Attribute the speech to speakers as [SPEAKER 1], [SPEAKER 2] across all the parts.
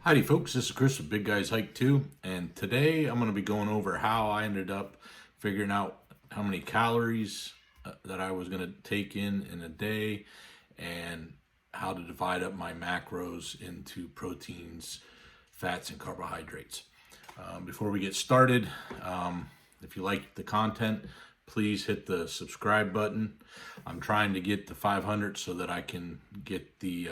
[SPEAKER 1] Howdy folks, this is Chris with Big Guys Hike 2, and today I'm going to be going over how I ended up figuring out how many calories that I was going to take in a day, and how to divide up my macros into proteins, fats, and carbohydrates. Before we get started, if you like the content, please hit the subscribe button. I'm trying to get to 500 so that I can get the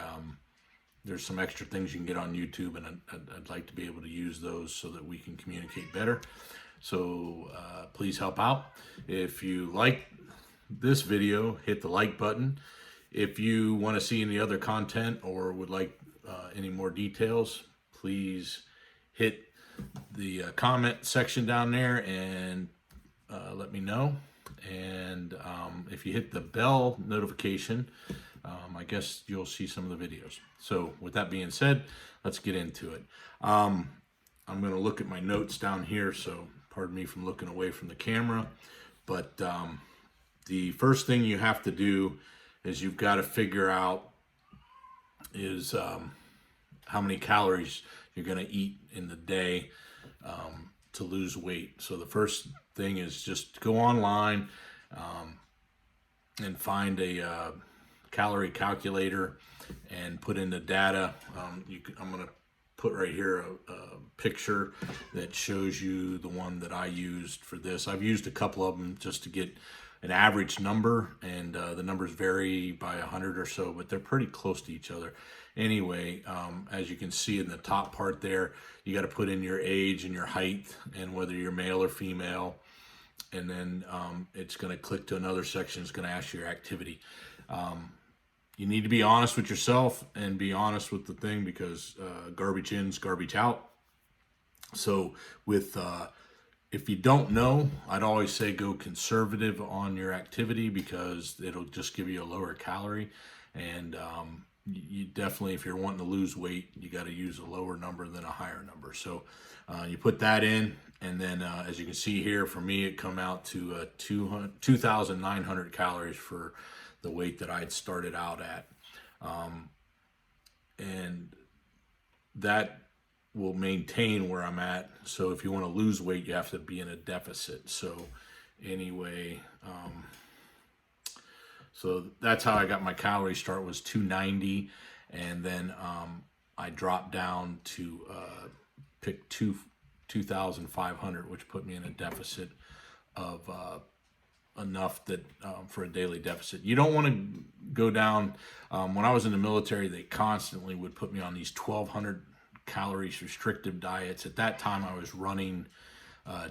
[SPEAKER 1] there's some extra things you can get on YouTube, and I'd like to be able to use those so that we can communicate better. So please help out. If you like this video, hit the like button. If you want to see any other content or would like any more details, please hit the comment section down there and let me know. And if you hit the bell notification, I guess you'll see some of the videos. So with that being said, let's get into it. I'm going to look at my notes down here, so pardon me from looking away from the camera. But the first thing you have to do is you've got to figure out is how many calories you're going to eat in the day to lose weight. So the first thing is just go online and find a calorie calculator and put in the data. I'm going to put right here a picture that shows you the one that I used for this. I've used a couple of them just to get an average number, and the numbers vary by 100 or so, but they're pretty close to each other. Anyway, as you can see in the top part there, you got to put in your age and your height and whether you're male or female, and then it's going to click to another section. It's going to ask you your activity. You need to be honest with yourself and be honest with the thing, because garbage in's garbage out. So with if you don't know, I'd always say go conservative on your activity, because it'll just give you a lower calorie. And you definitely, if you're wanting to lose weight, you got to use a lower number than a higher number. So you put that in, and then as you can see here, for me, it come out to 2,900 calories for the weight that I'd started out at. And that will maintain where I'm at. So if you want to lose weight, you have to be in a deficit. So anyway, so that's how I got my calorie start, was 290. And then I dropped down to pick 2,500, which put me in a deficit of enough that for a daily deficit. You don't want to go down. When I was in the military, they constantly would put me on these 1,200 calories restrictive diets. At that time, I was running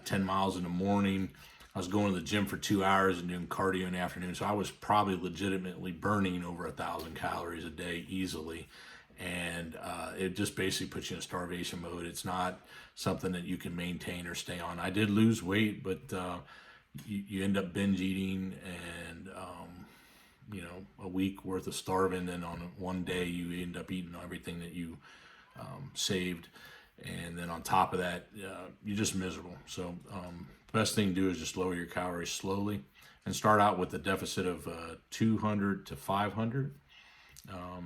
[SPEAKER 1] 10 miles in the morning. I was going to the gym for 2 hours and doing cardio in the afternoon. So I was probably legitimately burning over 1,000 calories a day easily. And it just basically puts you in starvation mode. It's not something that you can maintain or stay on. I did lose weight, but you end up binge eating, and a week worth of starving, and on one day you end up eating everything that you saved, and then on top of that you're just miserable. So best thing to do is just lower your calories slowly and start out with a deficit of 200 to 500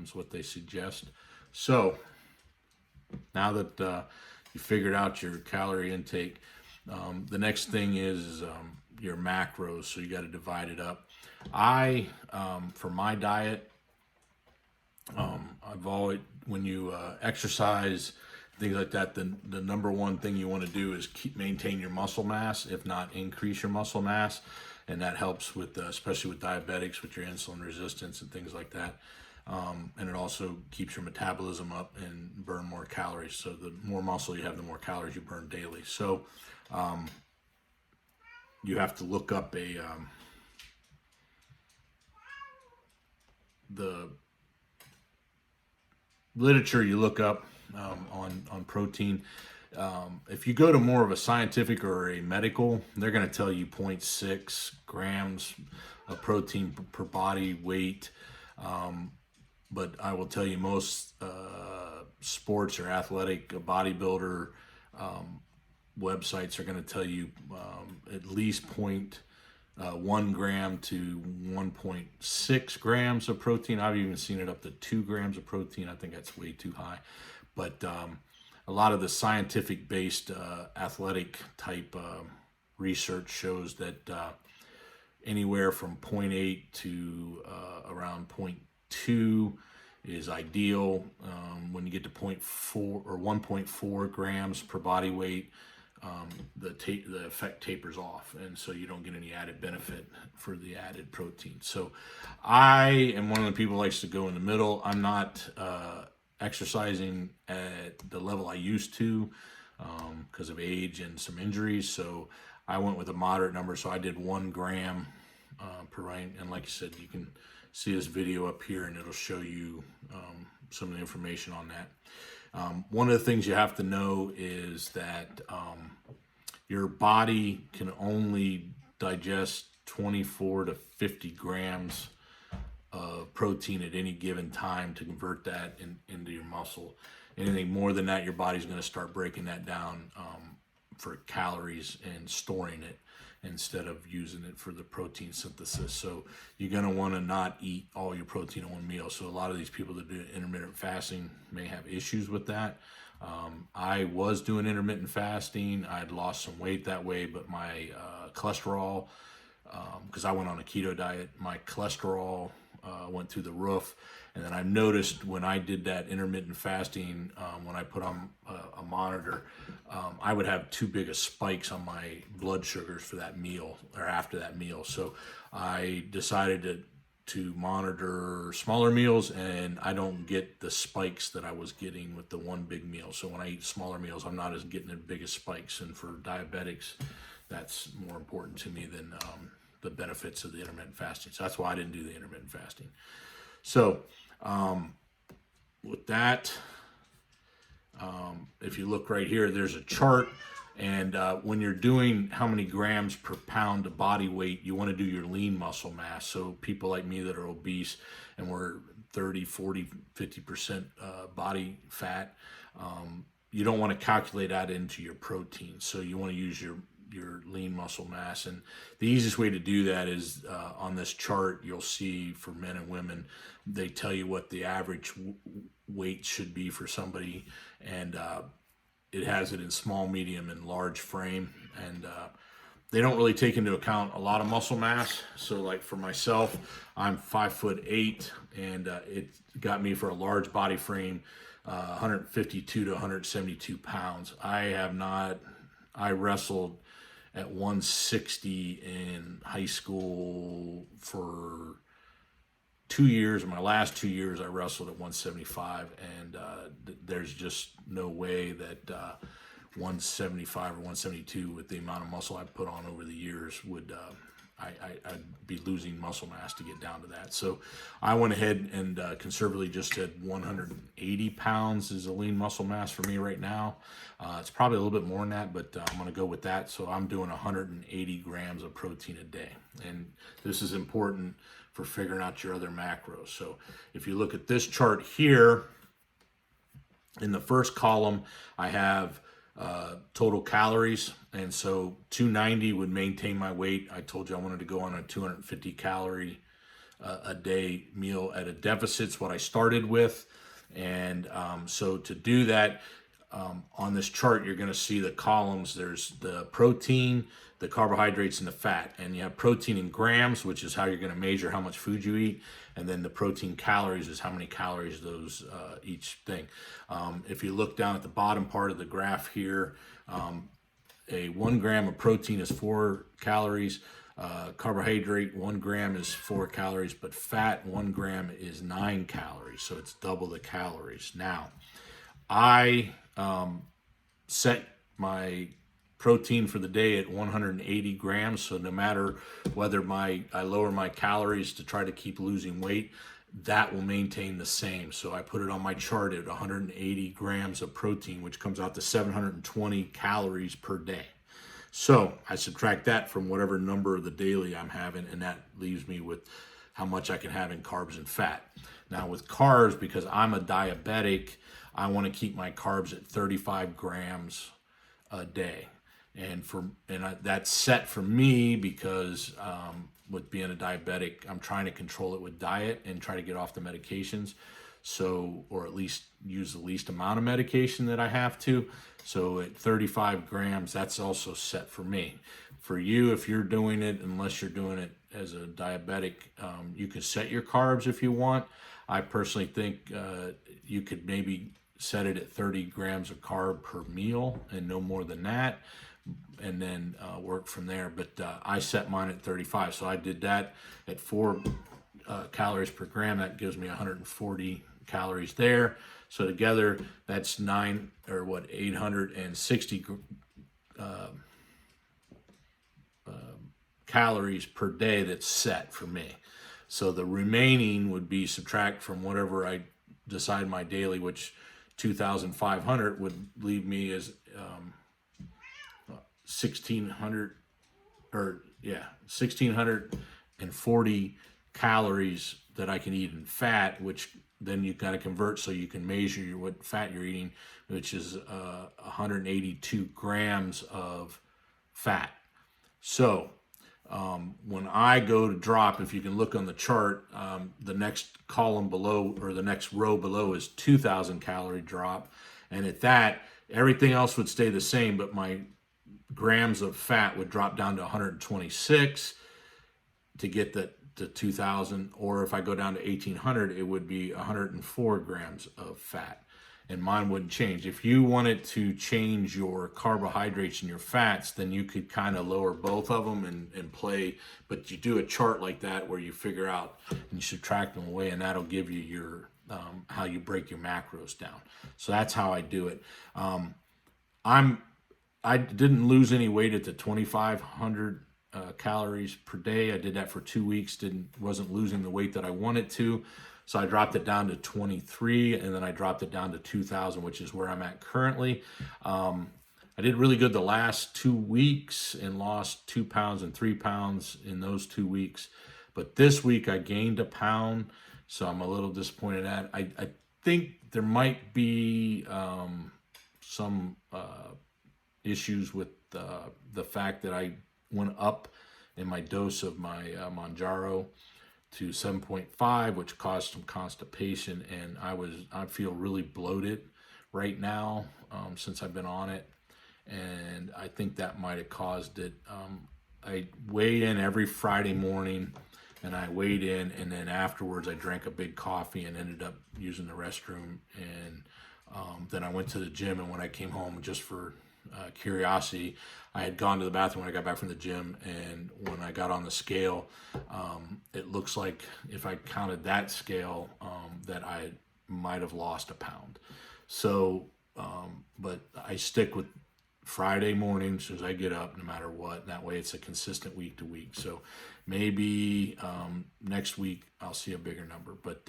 [SPEAKER 1] is what they suggest. So now that you figured out your calorie intake, the next thing is your macros. So you got to divide it up. For my diet, I've always, when you exercise, things like that, the number one thing you want to do is maintain your muscle mass, if not increase your muscle mass. And that helps with, especially with diabetics, with your insulin resistance and things like that. And it also keeps your metabolism up and burn more calories. So the more muscle you have, the more calories you burn daily. So you have to look up the literature you look up on protein. If you go to more of a scientific or a medical, they're going to tell you 0.6 grams of protein per body weight. But I will tell you, most sports or athletic bodybuilder websites are going to tell you at least 1 gram to 1.6 grams of protein. I've even seen it up to 2 grams of protein. I think that's way too high. But a lot of the scientific based athletic type research shows that anywhere from zero point 0.8 to around 0.2 is ideal. When you get to 0.4 or 1.4 grams per body weight, the effect tapers off, and so you don't get any added benefit for the added protein. So I am one of the people who likes to go in the middle. I'm not exercising at the level I used to because of age and some injuries, so I went with a moderate number. So I did 1 gram per right, and like I said, you can see this video up here and it'll show you some of the information on that. One of the things you have to know is that your body can only digest 24 to 50 grams of protein at any given time to convert that into your muscle. Anything more than that, your body's going to start breaking that down for calories and storing it instead of using it for the protein synthesis. So you're going to want to not eat all your protein in one meal. So a lot of these people that do intermittent fasting may have issues with that. I was doing intermittent fasting. I'd lost some weight that way, but my cholesterol, because I went on a keto diet, my cholesterol went through the roof. And then I noticed when I did that intermittent fasting, when I put on a monitor, I would have too big of spikes on my blood sugars for that meal or after that meal. So I decided to monitor smaller meals, and I don't get the spikes that I was getting with the one big meal. So when I eat smaller meals, I'm not as getting the biggest spikes. And for diabetics, that's more important to me than the benefits of the intermittent fasting. So that's why I didn't do the intermittent fasting. So with that, if you look right here, there's a chart, and when you're doing how many grams per pound of body weight, you want to do your lean muscle mass. So people like me that are obese and we're 30, 40, 50% body fat, you don't want to calculate that into your protein. So you want to use your lean muscle mass, and the easiest way to do that is on this chart. You'll see for men and women, they tell you what the average weight should be for somebody, and it has it in small, medium, and large frame, and they don't really take into account a lot of muscle mass. So like for myself, I'm 5'8", and it got me for a large body frame 152 to 172 pounds. I wrestled at 160 in high school for 2 years. In my last 2 years, I wrestled at 175, and there's just no way that 175 or 172 with the amount of muscle I've put on over the years would I'd be losing muscle mass to get down to that. So I went ahead and conservatively just said 180 pounds is a lean muscle mass for me right now. It's probably a little bit more than that, but I'm going to go with that. So I'm doing 180 grams of protein a day. And this is important for figuring out your other macros. So if you look at this chart here, in the first column, I have total calories, and so 290 would maintain my weight. I told you I wanted to go on a 250 calorie a day meal at a deficit. It's what I started with, and so to do that, on this chart, you're going to see the columns. There's the protein, the carbohydrates, and the fat, and you have protein in grams, which is how you're going to measure how much food you eat, and then the protein calories is how many calories those each thing. If you look down at the bottom part of the graph here, a 1 gram of protein is 4 calories. Carbohydrate, 1 gram is 4 calories, but fat, 1 gram is 9 calories. So it's double the calories. Now, I set my protein for the day at 180 grams. So no matter whether I lower my calories to try to keep losing weight, that will maintain the same. So I put it on my chart at 180 grams of protein, which comes out to 720 calories per day. So I subtract that from whatever number of the daily I'm having, and that leaves me with how much I can have in carbs and fat. Now with carbs, because I'm a diabetic, I want to keep my carbs at 35 grams a day. And that's set for me because with being a diabetic, I'm trying to control it with diet and try to get off the medications. So, or at least use the least amount of medication that I have to. So at 35 grams, that's also set for me. For you, if you're doing it, unless you're doing it as a diabetic, you can set your carbs if you want. I personally think you could maybe set it at 30 grams of carb per meal and no more than that, and then work from there. But I set mine at 35, so I did that at 4 calories per gram. That gives me 140 calories there. So together, that's 860 calories per day that's set for me. So the remaining would be subtract from whatever I decide my daily, which 2,500 would leave me as 1,640 calories that I can eat in fat, which then you got to convert so you can measure what fat you're eating, which is 182 grams of fat. So when I go to drop, if you can look on the chart, the next column below, or the next row below, is 2,000 calorie drop. And at that, everything else would stay the same, but my grams of fat would drop down to 126 to get the 2,000. Or if I go down to 1,800, it would be 104 grams of fat. And mine wouldn't change. If you wanted to change your carbohydrates and your fats, then you could kind of lower both of them and play. But you do a chart like that where you figure out and you subtract them away, and that'll give you your how you break your macros down. So that's how I do it. I didn't lose any weight at the 2,500 calories per day. I did that for 2 weeks. Wasn't losing the weight that I wanted to. So I dropped it down to 23, and then I dropped it down to 2,000, which is where I'm at currently. I did really good the last 2 weeks and lost 2 pounds and 3 pounds in those 2 weeks. But this week I gained a pound, so I'm a little disappointed at. I think there might be some issues with the fact that I went up in my dose of my Manjaro to 7.5, which caused some constipation, and I feel really bloated right now since I've been on it, and I think that might have caused it. I weigh in every Friday morning, and I weighed in, and then afterwards I drank a big coffee and ended up using the restroom, and then I went to the gym, and when I came home, just for curiosity, I had gone to the bathroom when I got back from the gym, and when I got on the scale, it looks like, if I counted that scale, that I might have lost a pound. So, but I stick with Friday mornings as I get up, no matter what, and that way it's a consistent week to week. So maybe next week I'll see a bigger number, but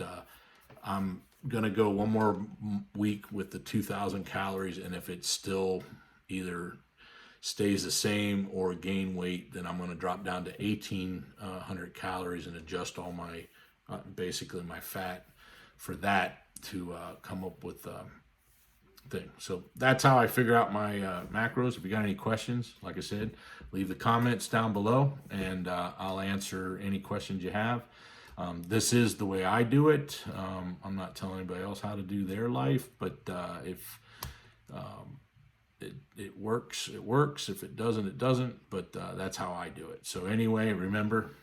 [SPEAKER 1] I'm gonna go one more week with the 2,000 calories, and if it's still either stays the same or gain weight, then I'm going to drop down to 1,800 calories and adjust all my basically my fat for that to come up with thing. So that's how I figure out my macros. If you got any questions, like I said, leave the comments down below, and I'll answer any questions you have. This is the way I do it. I'm not telling anybody else how to do their life, but if it works, it works. If it doesn't, it doesn't. But that's how I do it. So anyway, remember,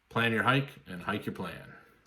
[SPEAKER 1] plan your hike and hike your plan.